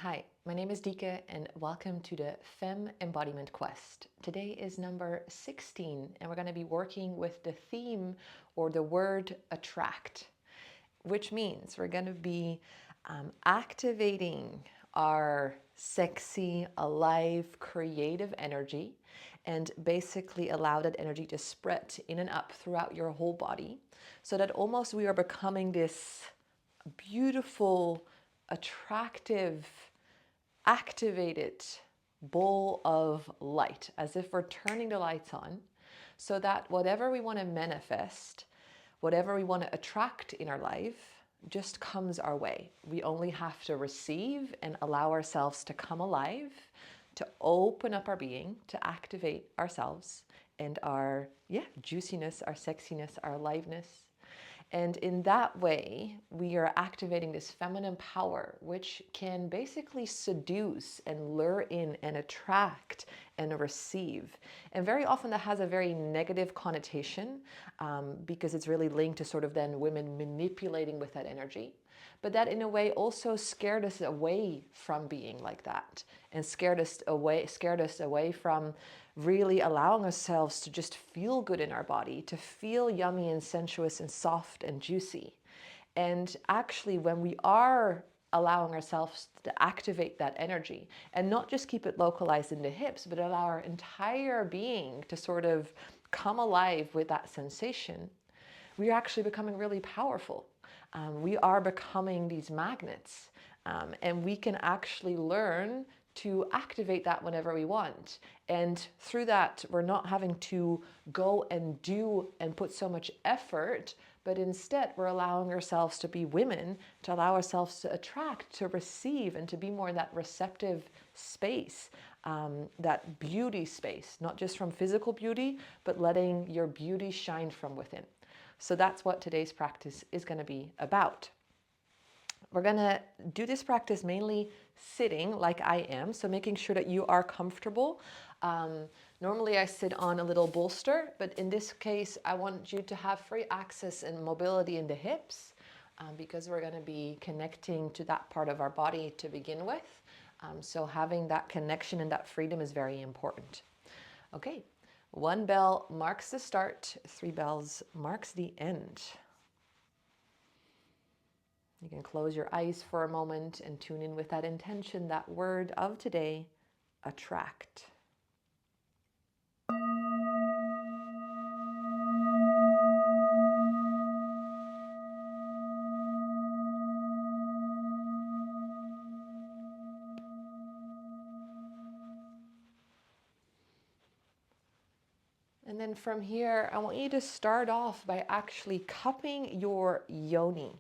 Hi, my name is Dika and welcome to the Femme Embodiment Quest. Today is number 16 and we're going to be working with the theme or the word attract, which means we're going to be activating our sexy, alive, creative energy and basically allow that energy to spread in and up throughout your whole body so that almost we are becoming this beautiful, attractive, activated ball of light, as if we're turning the lights on so that whatever we want to manifest, whatever we want to attract in our life, just comes our way. We only have to receive and allow ourselves to come alive, to open up our being, to activate ourselves and our juiciness, our sexiness, our aliveness. And in that way, we are activating this feminine power, which can basically seduce and lure in and attract and receive. And very often that has a very negative connotation because it's really linked to sort of then women manipulating with that energy. But that in a way also scared us away from being like that and scared us away from really allowing ourselves to just feel good in our body, to feel yummy and sensuous and soft and juicy. And actually, when we are allowing ourselves to activate that energy and not just keep it localized in the hips, but allow our entire being to sort of come alive with that sensation, we are actually becoming really powerful. We are becoming these magnets, and we can actually learn to activate that whenever we want. And through that, we're not having to go and do and put so much effort, but instead we're allowing ourselves to be women, to allow ourselves to attract, to receive, and to be more in that receptive space, that beauty space, not just from physical beauty, but letting your beauty shine from within. So that's what today's practice is going to be about. We're going to do this practice mainly sitting like I am, so making sure that you are comfortable. Normally I sit on a little bolster, but in this case I want you to have free access and mobility in the hips because we're going to be connecting to that part of our body to begin with. So having that connection and that freedom is very important. Okay, 1 bell marks the start, 3 bells marks the end. You can close your eyes for a moment and tune in with that intention, that word of today, attract. And then from here, I want you to start off by actually cupping your yoni.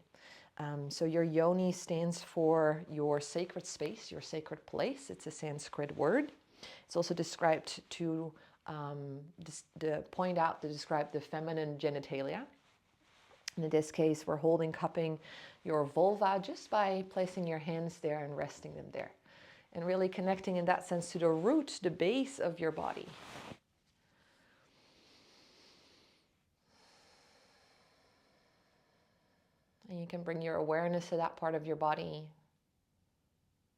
So your yoni stands for your sacred space, your sacred place. It's a Sanskrit word. It's also described to describe the feminine genitalia. And in this case, we're cupping your vulva just by placing your hands there and resting them there. And really connecting in that sense to the root, the base of your body. And you can bring your awareness to that part of your body,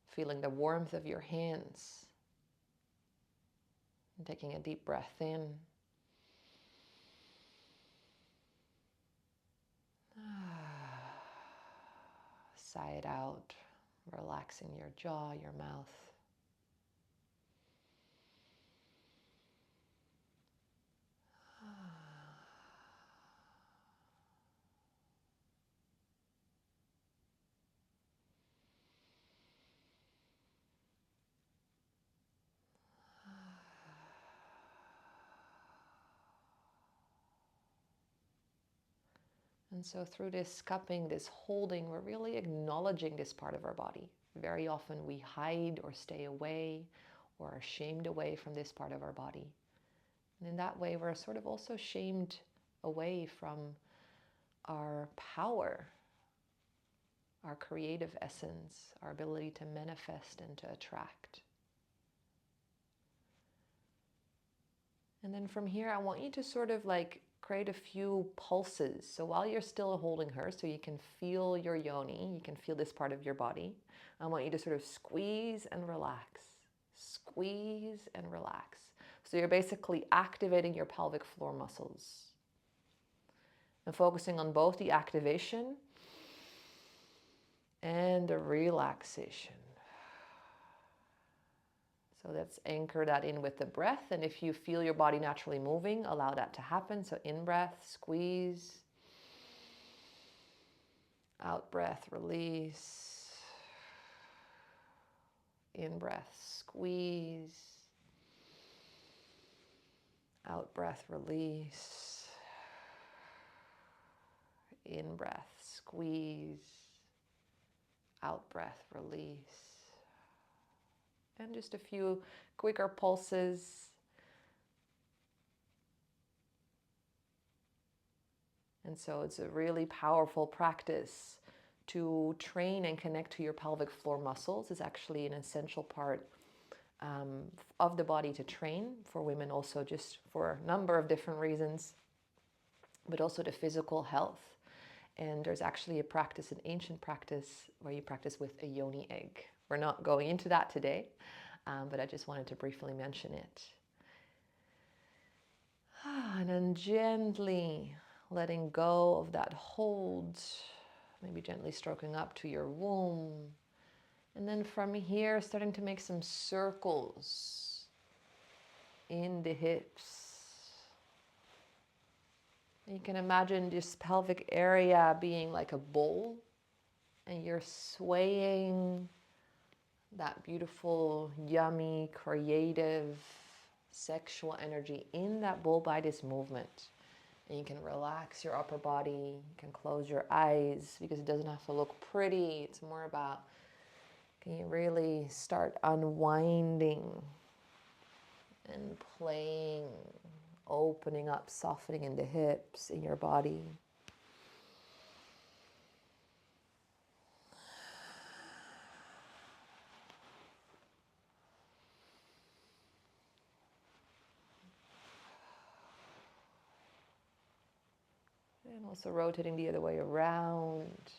feeling the warmth of your hands, and taking a deep breath in. Sigh it out, relaxing your jaw, your mouth. And so through this cupping, this holding, we're really acknowledging this part of our body. Very often we hide or stay away or are shamed away from this part of our body. And in that way, we're sort of also shamed away from our power, our creative essence, our ability to manifest and to attract. And then from here, I want you to sort of like create a few pulses. So while you're still holding her, so you can feel your yoni, you can feel this part of your body, I want you to sort of squeeze and relax. Squeeze and relax. So you're basically activating your pelvic floor muscles and focusing on both the activation and the relaxation. So let's anchor that in with the breath. And if you feel your body naturally moving, allow that to happen. So in breath, squeeze. Out breath, release. In breath, squeeze. Out breath, release. In breath, squeeze. Out breath, release. And just a few quicker pulses. And so it's a really powerful practice to train and connect to your pelvic floor muscles. It's actually an essential part of the body to train for women, also just for a number of different reasons, but also the physical health. And there's actually a practice, an ancient practice, where you practice with a yoni egg. We're not going into that today, but I just wanted to briefly mention it. And then gently letting go of that hold, maybe gently stroking up to your womb. And then from here, starting to make some circles in the hips. You can imagine this pelvic area being like a bowl, and you're swaying that beautiful, yummy, creative, sexual energy in that bowl by this movement. And you can relax your upper body, you can close your eyes, because it doesn't have to look pretty. It's more about, can you really start unwinding and playing, opening up, softening in the hips, in your body. And also rotating the other way around.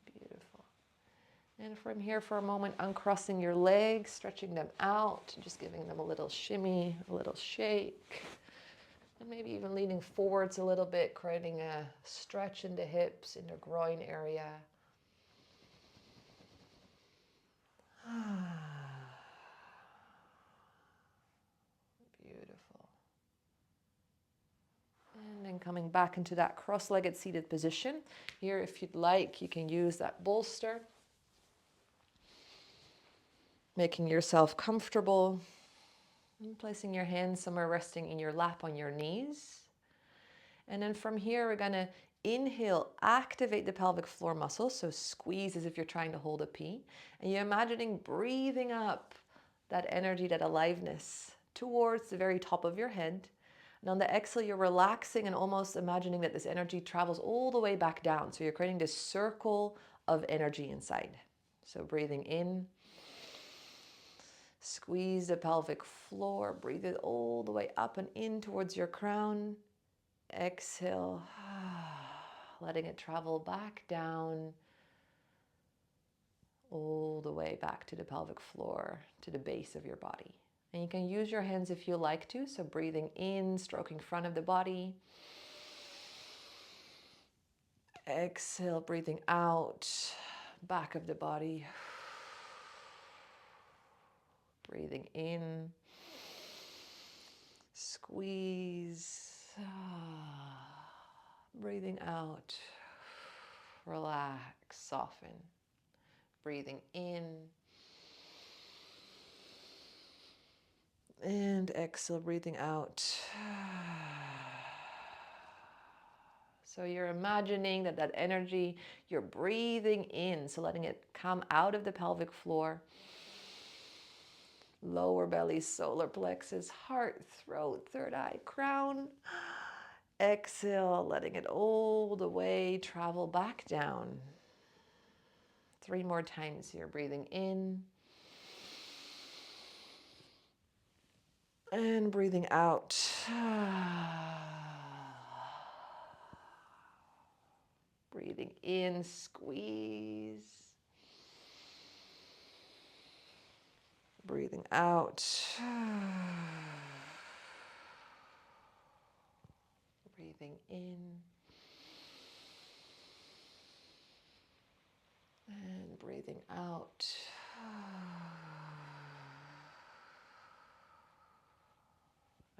Beautiful. And from here for a moment, uncrossing your legs, stretching them out, just giving them a little shimmy, a little shake. And maybe even leaning forwards a little bit, creating a stretch in the hips, in the groin area. Beautiful. And then coming back into that cross-legged seated position. Here, if you'd like, you can use that bolster. Making yourself comfortable. And placing your hands somewhere resting in your lap on your knees. And then from here, we're going to inhale, activate the pelvic floor muscles. So squeeze as if you're trying to hold a pee. And you're imagining breathing up that energy, that aliveness towards the very top of your head. And on the exhale, you're relaxing and almost imagining that this energy travels all the way back down. So you're creating this circle of energy inside. So breathing in. Squeeze the pelvic floor. Breathe it all the way up and in towards your crown. Exhale, letting it travel back down, all the way back to the pelvic floor, to the base of your body. And you can use your hands if you like to, so breathing in, stroking front of the body. Exhale, breathing out, back of the body. Breathing in, squeeze. Breathing out, relax, soften. Breathing in. And exhale, breathing out. So you're imagining that energy, you're breathing in, so letting it come out of the pelvic floor. Lower belly, solar plexus, heart, throat, third eye, crown. Exhale, letting it all the way travel back down. 3 more times here. Breathing in. And breathing out. Breathing in, squeeze. Breathing out. Breathing in. And breathing out.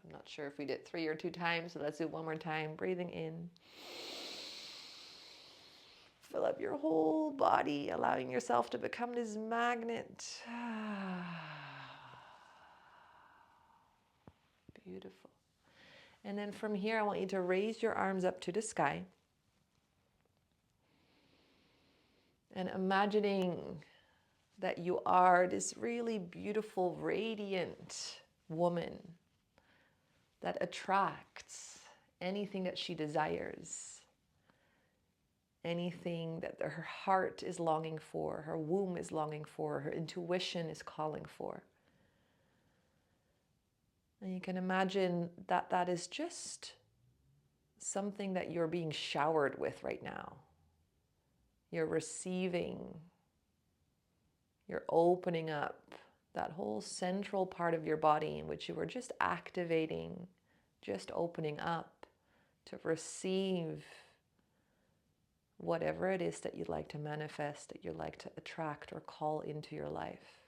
I'm not sure if we did 3 or 2 times, so let's do 1 more time. Breathing in. Fill up your whole body, allowing yourself to become this magnet. Beautiful. And then from here, I want you to raise your arms up to the sky. And imagining that you are this really beautiful, radiant woman that attracts anything that she desires, anything that her heart is longing for, her womb is longing for, her intuition is calling for. And you can imagine that that is just something that you're being showered with right now. You're receiving, you're opening up that whole central part of your body in which you were just activating, just opening up to receive whatever it is that you'd like to manifest, that you'd like to attract or call into your life.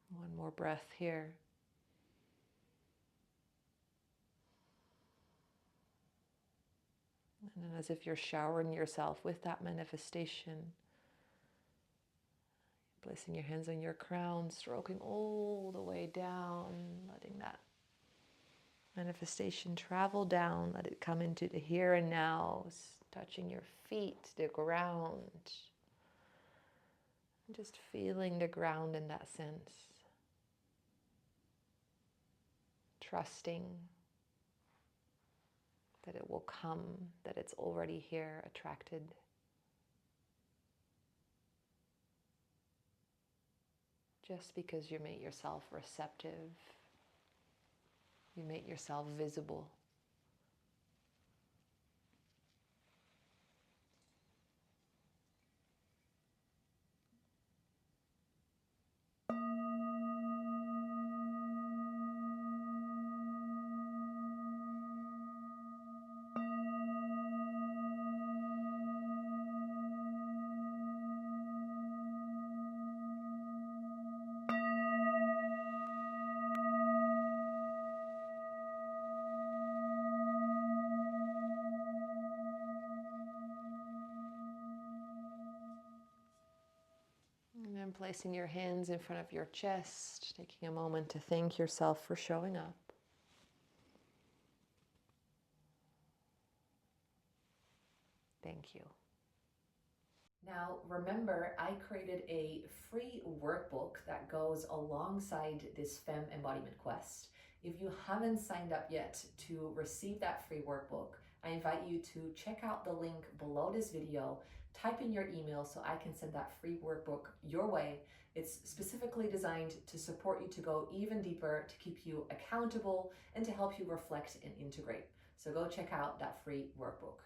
One more breath here. And then as if you're showering yourself with that manifestation, placing your hands on your crown, stroking all the way down, letting that manifestation travel down, let it come into the here and now, touching your feet, the ground, just feeling the ground in that sense, trusting that it will come, that it's already here, attracted. Just because you make yourself receptive, you make yourself visible. And then placing your hands in front of your chest, taking a moment to thank yourself for showing up. Thank you. Now, remember, I created a free workbook that goes alongside this Femme Embodiment Quest. If you haven't signed up yet to receive that free workbook, I invite you to check out the link below this video, type in your email so I can send that free workbook your way. It's specifically designed to support you to go even deeper, to keep you accountable, and to help you reflect and integrate. So go check out that free workbook.